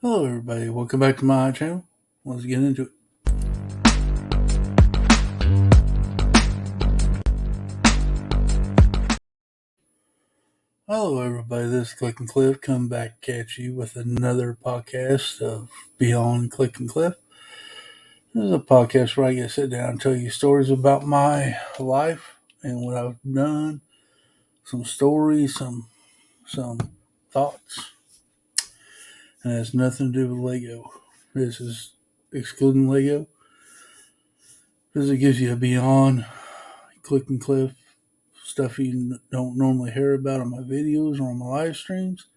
Hello, everybody. Welcome back to my channel. Let's get into it. Hello, everybody. This is Click and Cliff. Come back at you with another podcast of Beyond Click and Cliff. This is a podcast where I get to sit down and tell you stories about my life and what I've done. Some stories, some thoughts, and it has nothing to do with Lego. This is excluding Lego because it gives you a Beyond Click and Cliff stuff you don't normally hear about on my videos or on my live streams.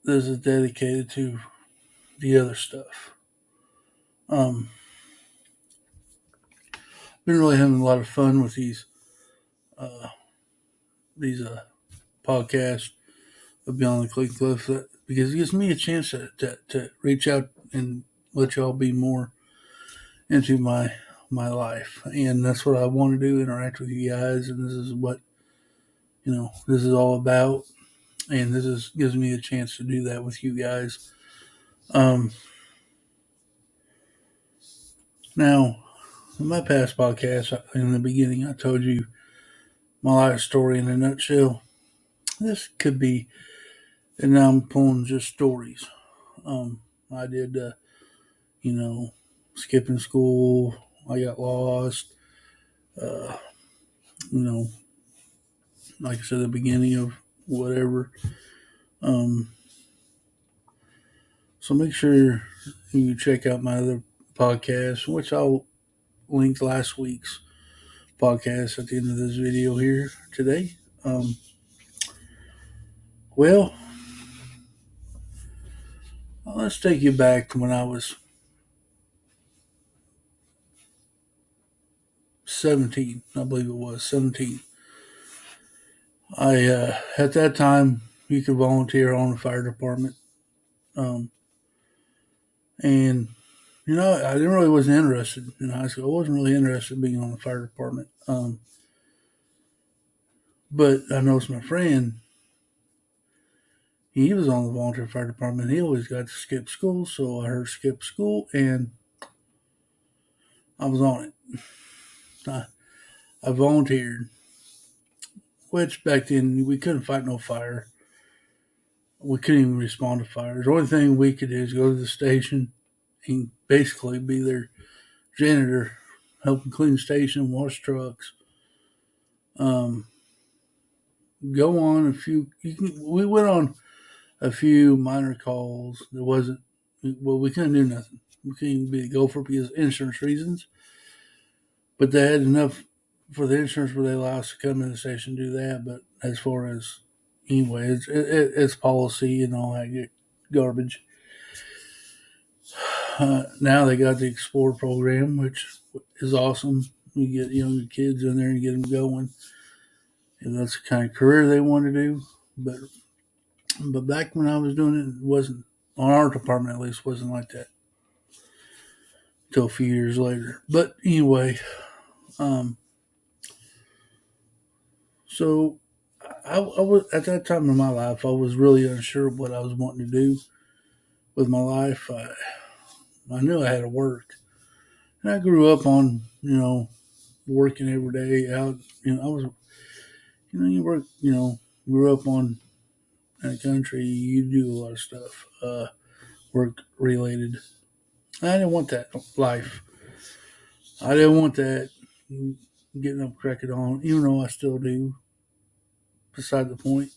This is dedicated to the other stuff. Um, been really having a lot of fun with uh, these podcasts of Beyond the Click Cliff because it gives me a chance to reach out and let y'all be more into my life, and that's what I want to do: interact with you guys, and this is what this is all about, and this is gives me a chance to do that with you guys. Um, Now, in my past podcast, in the beginning, I told you my life story in a nutshell. This could be, and now I'm pulling just stories. I did, you know, skipping school. I got lost. Uh, you know, like I said, the beginning of whatever. Um, so make sure you check out my other podcast, which I'll link last week's podcast at the end of this video here today. Well, let's take you back to when I was 17. I believe it was 17. I at that time you could volunteer on the fire department, um, and I didn't really wasn't interested in high school. I wasn't really interested in being on the fire department, but I noticed my friend. He was on the volunteer fire department. He always got to skip school, so I heard skip school, and I was on it. I volunteered, which back then we couldn't fight no fire. We couldn't even respond to fires. The only thing we could do is go to the station and basically be their janitor, helping clean the station, wash trucks. Um, go on a few. We went on a few minor calls. There wasn't. Well, we couldn't do nothing. We couldn't even be a gopher because of insurance reasons. But they had enough for the insurance where they allow us to come in the station and do that. But as far as anyway, it's policy and all that garbage. Now they got the Explore program, which is awesome. You get younger kids in there and get them going, and that's the kind of career they want to do. But back when I was doing it, it wasn't on our department at least wasn't like that until a few years later. But anyway, um, so I was at that time in my life, I was really unsure of what I was wanting to do with my life. I knew I had to work, and I grew up on working every day out. I was you work, grew up on in the country, you do a lot of stuff, work related. I didn't want that life. I didn't want that getting up cracking on, even though I still do. Beside the point,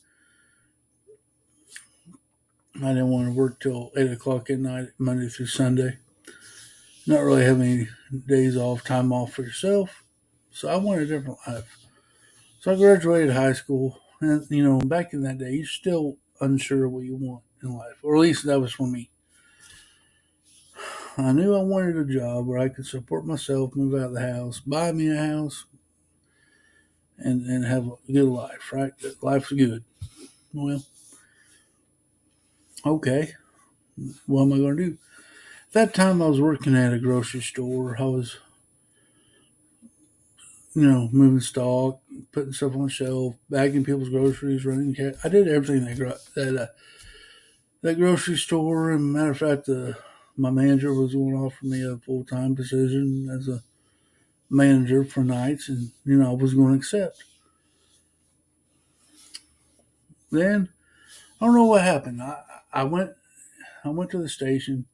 I didn't want to work till 8 o'clock at night, Monday through Sunday. Not really have any days off, time off for yourself. So I wanted a different life. So I graduated high school, and back in that day, you're still unsure what you want in life, or at least that was for me. I knew I wanted a job where I could support myself, move out of the house, buy me a house, and have a good life, right? Life's good. Well, okay. What am I going to do? At that time, I was working at a grocery store. I was, moving stock, putting stuff on the shelf, bagging people's groceries, running cash. I did everything that that grocery store. And matter of fact, my manager was going to offer me a full-time position as a manager for nights, and I was going to accept. Then I don't know what happened. I went to the station.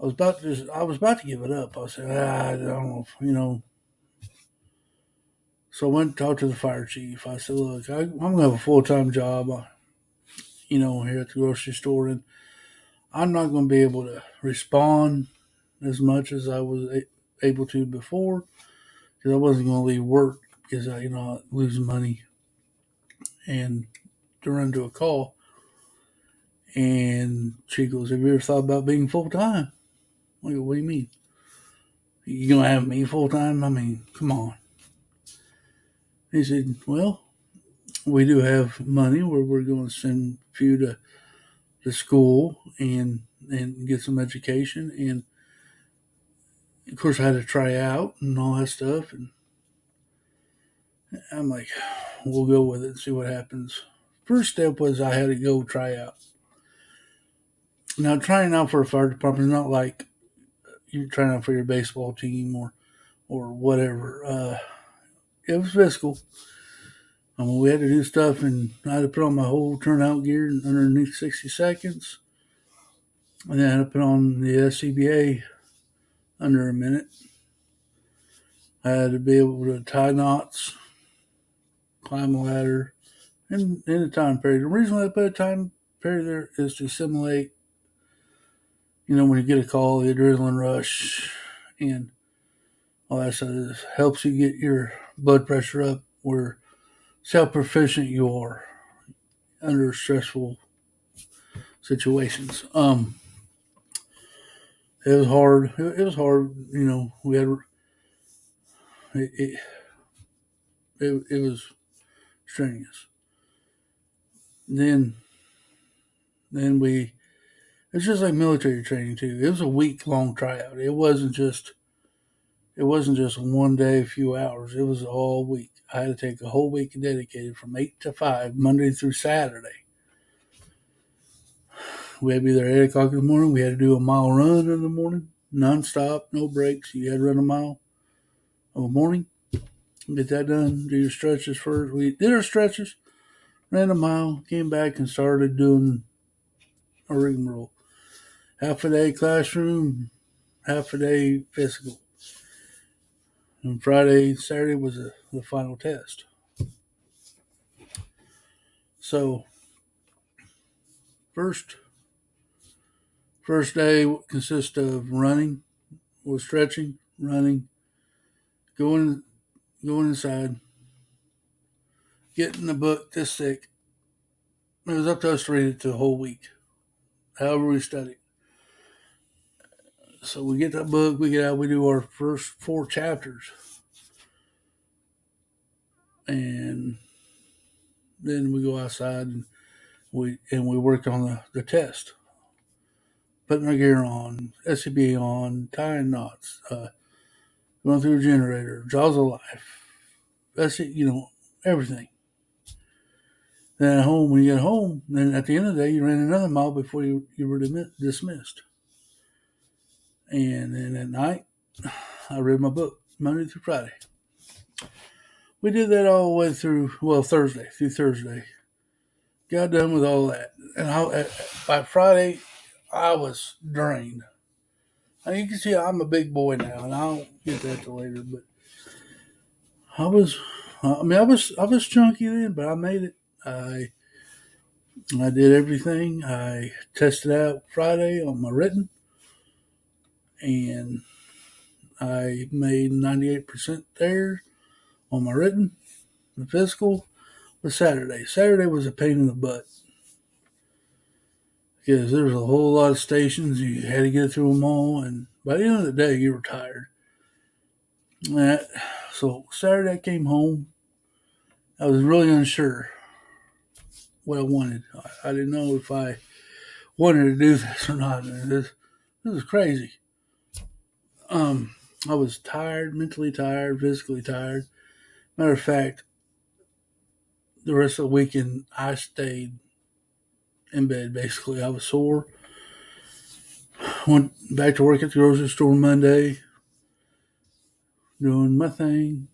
I was about to give it up. I said, I don't know, So I went and talked to the fire chief. I said, look, I'm going to have a full-time job, here at the grocery store, and I'm not going to be able to respond as much as I was able to before because I wasn't going to leave work because I lose money and to run to a call. And she goes, have you ever thought about being full-time? I go, what do you mean? You going to have me full-time? I mean, come on. He said, well, we do have money where we're going to send you to school and get some education. And of course, I had to try out and all that stuff. And I'm like, we'll go with it and see what happens. First step was I had to go try out. Now, trying out for a fire department is not like you're trying out for your baseball team or whatever. It was physical. I mean, we had to do stuff, and I had to put on my whole turnout gear underneath 60 seconds. And then I had to put on the SCBA under a minute. I had to be able to tie knots, climb a ladder, in a time period. The reason why I put a time period there is to simulate, when you get a call, the adrenaline rush, and all that stuff. It helps you get your blood pressure up, where see how proficient you are under stressful situations. It was hard. It was hard. We had it. It was strenuous. Then then we it's just like military training too. It was a week long tryout. It wasn't just one day, a few hours. It was all week. I had to take a whole week and dedicate it from 8 to 5, Monday through Saturday. We had to be there at 8 o'clock in the morning. We had to do a mile run in the morning, nonstop, no breaks. You had to run a mile of a morning. Get that done. Do your stretches first. We did our stretches, ran a mile, came back and started doing a rigmarole. Half a day classroom, half a day physical. And Friday, Saturday was the final test. So first day consists of running or stretching, running, going inside, getting the book this thick. It was up to us to read it the whole week, however we studied. So we get that book, we get out, we do our first 4 chapters, and then we go outside and we work on the test, putting our gear on, SCBA on, tying knots, going through a generator, jaws of life. That's it, everything. Then at home, when you get home, then at the end of the day, you ran another mile before you were dismissed. And then at night, I read my book, Monday through Friday. We did that all the way through Thursday. Got done with all that. And by Friday, I was drained. Now, you can see I'm a big boy now, and I'll get that to later. But I was chunky then, but I made it. I did everything. I tested out Friday on my written, and I made 98% there on my written. The physical was Saturday. Saturday was a pain in the butt because there was a whole lot of stations. You had to get through them all, and by the end of the day, you were tired. So Saturday I came home. I was really unsure what I wanted. I didn't know if I wanted to do this or not. This is crazy. I was tired, mentally tired, physically tired. Matter of fact, the rest of the weekend I stayed in bed, basically. I was sore. Went back to work at the grocery store Monday, doing my thing.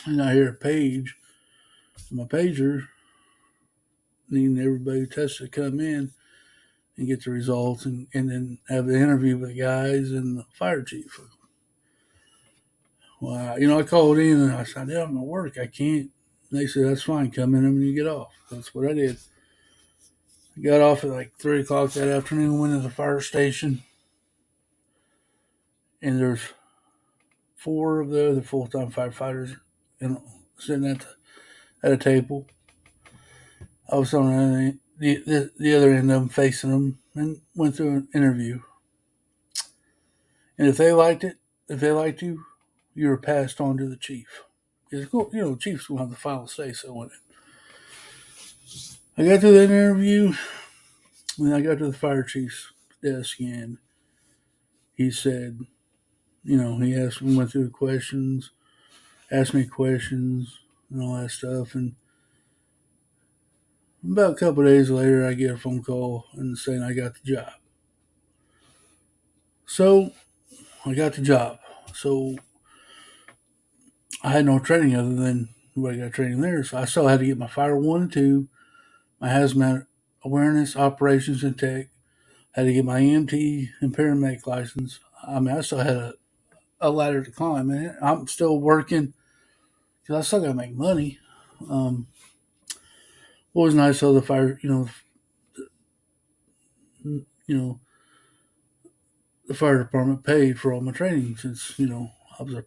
And I hear a page, my pager, needing everybody who tested to come in and get the results and then have the interview with the guys and the fire chief. Well, I called in and I said, yeah, I'm at work. I can't. And they said, that's fine. Come in when you get off. That's what I did. I got off at like 3 o'clock that afternoon, went to the fire station, and there's 4 of the other full-time firefighters sitting at a table. I was on the other end of them, facing them, and went through an interview. And if they liked you, you were passed on to the chief. Because, the chief's going to have the final say so in it. I got through that interview, and I got to the fire chief's desk, and he said, he went through the questions, asked me questions, and all that stuff. And about a couple of days later, I get a phone call and saying I got the job. So I got the job. So I had no training other than what I got training there. So I still had to get my Fire 1 and 2, my hazmat awareness, operations, and tech. Had to get my EMT and paramedic license. I mean, I still had a ladder to climb, and I'm still working because I still got to make money. What was nice though, the fire, the fire department paid for all my training since I was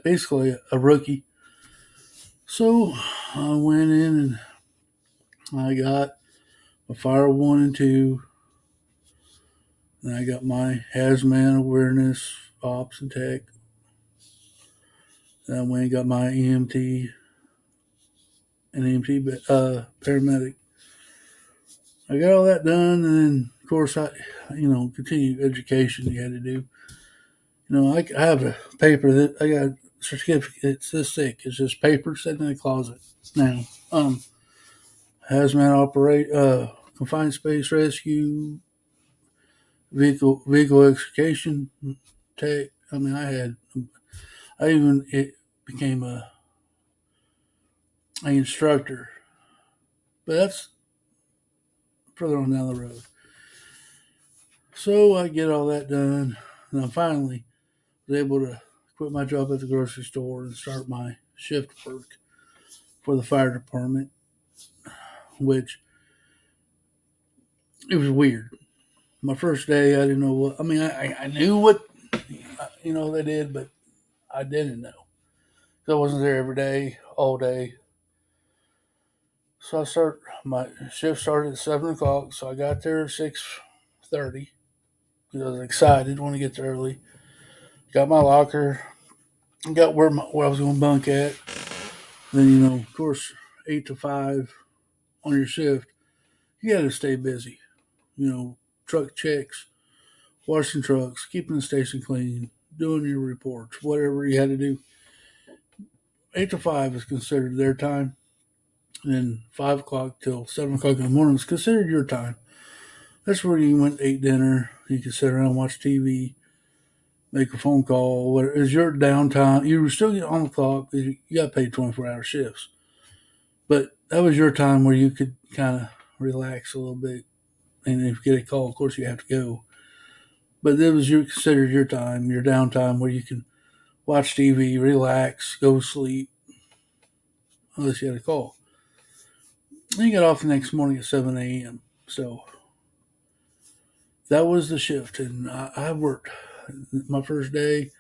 basically a rookie. So I went in and I got my Fire 1 and 2. And I got my hazmat awareness, ops, and tech. Then I went and got my EMT and EMT paramedic. I got all that done, and then of course I, continued education you had to do. I have a paper that I got a certificate. It's this thick. It's just paper sitting in the closet now. Hazmat confined space rescue, vehicle extrication tech. I mean, it became a instructor, but that's further on down the road. So I get all that done, and I finally was able to quit my job at the grocery store and start my shift work for the fire department, which it was weird. My first day, I didn't know what. I mean, I knew what they did, but I didn't know. So I wasn't there every day, all day. So my shift started at 7 o'clock. So I got there at 6:30 because I was excited, want to get there early. Got my locker, got where I was going to bunk at. Then of course, 8 to 5 on your shift, you got to stay busy. Truck checks, washing trucks, keeping the station clean, doing your reports, whatever you had to do. 8 to 5 is considered their time. And then 5 o'clock till 7 o'clock in the morning is considered your time. That's where you went to eat dinner. You could sit around and watch TV, make a phone call. What is your downtime? You were still getting on the clock because you got paid 24-hour shifts. But that was your time where you could kind of relax a little bit. And if you get a call, of course, you have to go. But it was considered your time, your downtime where you can watch TV, relax, go sleep, unless you had a call. Then you got off the next morning at 7 a.m. So that was the shift. And I worked my first day.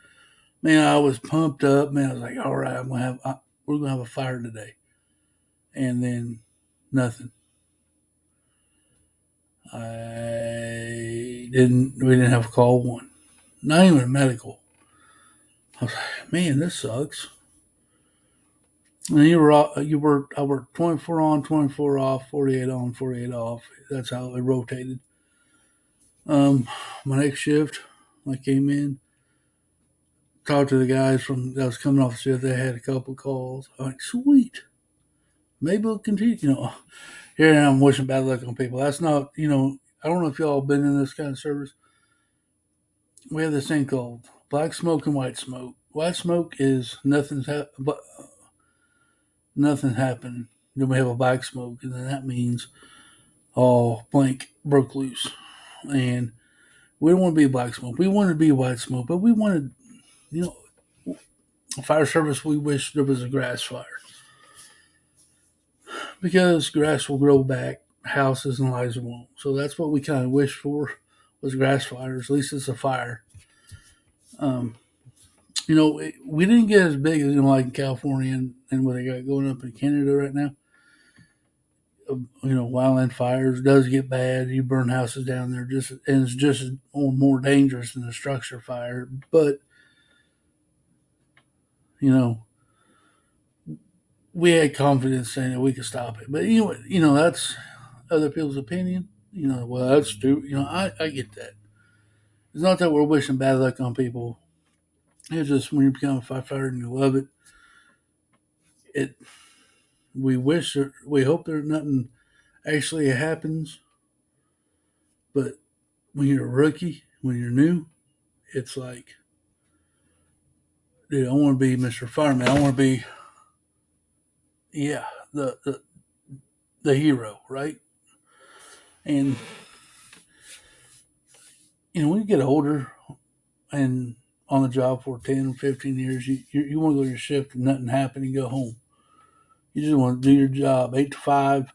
Man, I was pumped up. Man, I was like, all right, we're going to have a fire today. And then nothing. We didn't have a call one. Not even a medical. I was like, man, this sucks. And I worked 24 on, 24 off, 48 on, 48 off. That's how it rotated. My next shift, I came in, talked to the guys that was coming off the shift. They had a couple calls. I'm like, sweet. Maybe we'll continue. Here I am wishing bad luck on people. That's not, I don't know if y'all been in this kind of service. We have this thing called black smoke and white smoke. White smoke is nothing happened. Then we have a black smoke, and then that means all blank broke loose. And we don't want to be black smoke. We wanted to be white smoke, but we wanted, you know, fire service. We wish there was a grass fire because grass will grow back, houses and lives won't. So that's what we kind of wish for was grass fires. At least it's a fire. Um, we didn't get as big as like in California and what they got going up in Canada right now. Wildland fires does get bad. You burn houses down there, and it's just more dangerous than a structure fire. But you know, we had confidence saying that we could stop it. But that's other people's opinion. Well, that's stupid. I get that. It's not that we're wishing bad luck on people. It's just when you become a firefighter and you love it, it we hope there's nothing actually happens. But when you're a rookie, when you're new, it's like, dude, I want to be Mr. Fireman. I want to be, yeah, the hero, right? And when you get older and on the job for 10, 15 years, you want to go to your shift and nothing happen and go home. You just want to do your job 8 to 5,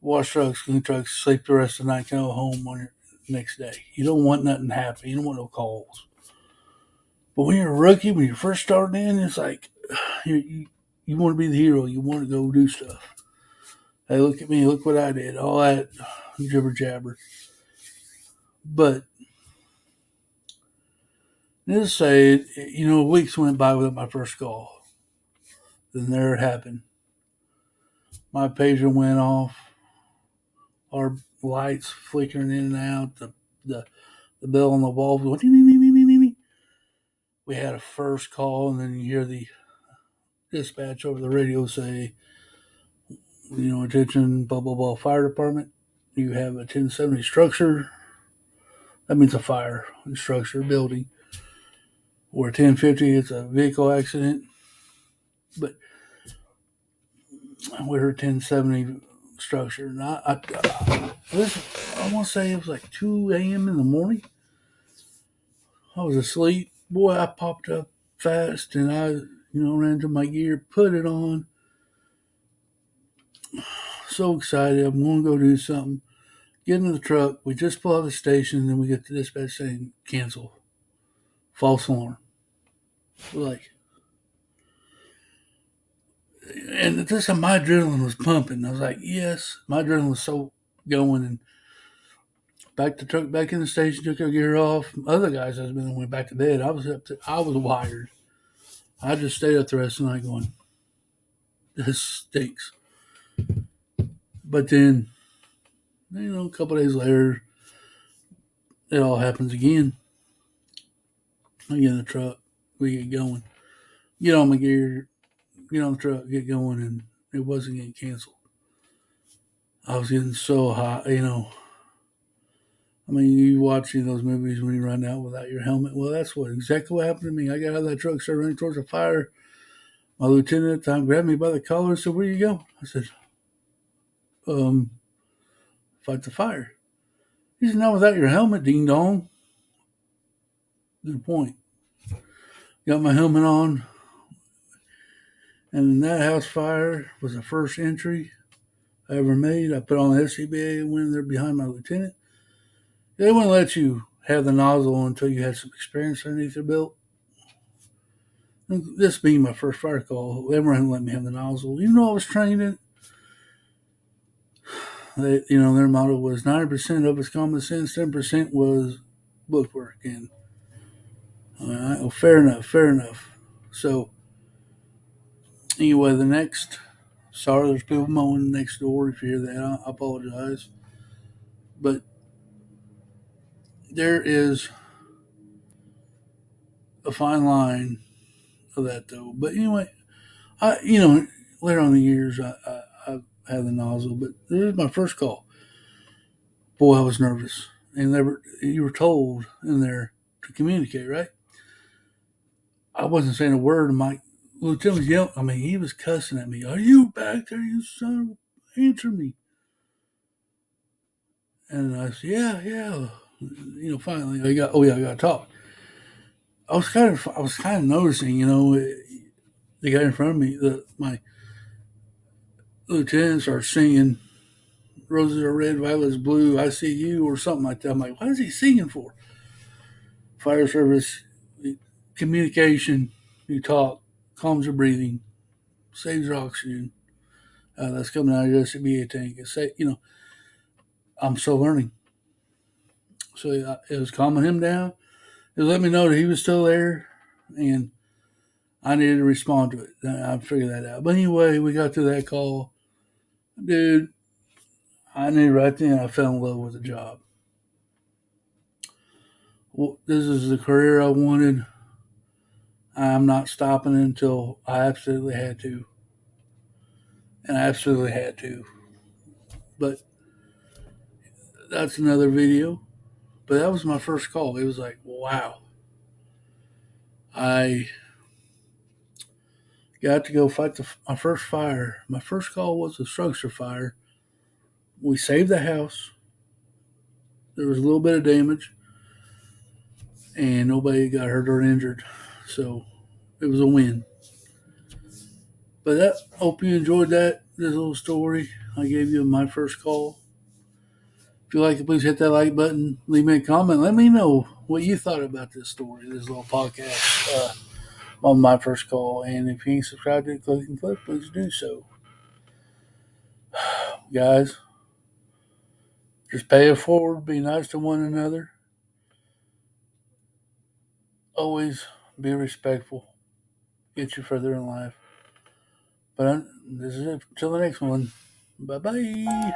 wash trucks, clean trucks, sleep the rest of the night, go home on your next day. You don't want nothing to happen. You don't want no calls. But when you're a rookie, when you're first starting in, it's like you want to be the hero. You want to go do stuff. Hey, look at me. Look what I did. All that jibber jabber. But needless to say, weeks went by without my first call. Then there it happened. My pager went off. Our lights flickering in and out. The bell on the wall going. Ding, ding, ding, ding, ding, ding. We had a first call, and then you hear the dispatch over the radio say, attention, blah blah blah, fire department. You have a 1070 structure. That means a fire structure building. Or 1050, it's a vehicle accident. But we heard 1070 structure. And I want to say it was like 2 a.m. in the morning. I was asleep. Boy, I popped up fast and I, ran to my gear, put it on. So excited. I'm going to go do something. Get in the truck. We just pull out of the station and then we get the dispatch saying cancel. False alarm. We're like, and at this time my adrenaline was pumping. I was like, yes, my adrenaline was so going and back the truck back in the station, took our gear off. Other guys I was been went back to bed. I was wired. I just stayed up the rest of the night going, this stinks. But then, a couple days later, it all happens again. I get in the truck, we get going. Get on my gear, get on the truck, get going, and it wasn't getting canceled. I was getting so hot, I mean, you watching those movies when you run out without your helmet. Well, that's exactly what happened to me. I got out of that truck, started running towards the fire. My lieutenant at the time grabbed me by the collar and said, "Where you go?" I said, "Um, fight the fire." He said, "Not without your helmet, ding dong." Good point. Got my helmet on, and that house fire was the first entry I ever made. I put on the SCBA and went in there behind my lieutenant. They wouldn't let you have the nozzle until you had some experience underneath your belt. And this being my first fire call, they weren't letting me have the nozzle. Even though I was trained in it, their motto was 90% of it's common sense, 10% was bookwork. And fair enough, fair enough. So, anyway, sorry, there's people mowing next door. If you hear that, I apologize. But there is a fine line of that, though. But anyway, later on in the years, have the nozzle. But this is my first call. Boy, I was nervous. And you were told in there to communicate, right? I wasn't saying a word. And my lieutenant was yelling. I mean, he was cussing at me. Are you back there, you son of a... Answer me. And I said, yeah. Finally, I got to talk. I was kind of noticing, the guy in front of me, my lieutenant starts singing "Roses are red, violets blue, I see you" or something like that. I'm like, what is he singing for? Fire service, communication, you talk, calms your breathing, saves your oxygen. That's coming out of your SCBA tank. I'm still learning. So it was calming him down. It let me know that he was still there, and I needed to respond to it. I figured that out. But anyway, we got to that call. Dude, I knew right then I fell in love with the job. Well, this is the career I wanted. I'm not stopping until I absolutely had to. And I absolutely had to. But that's another video. But that was my first call. It was like, wow. I got to go fight my first fire. My first call was a structure fire. We saved the house. There was a little bit of damage, and nobody got hurt or injured. So it was a win. But I hope you enjoyed this little story. I gave you my first call. If you like it, please hit that like button. Leave me a comment. Let me know what you thought about this story, this little podcast on my first call. And if you ain't subscribed to Click and Click, please do so. Guys, just pay it forward. Be nice to one another. Always be respectful. Get you further in life. But this is it. Till the next one. Bye-bye.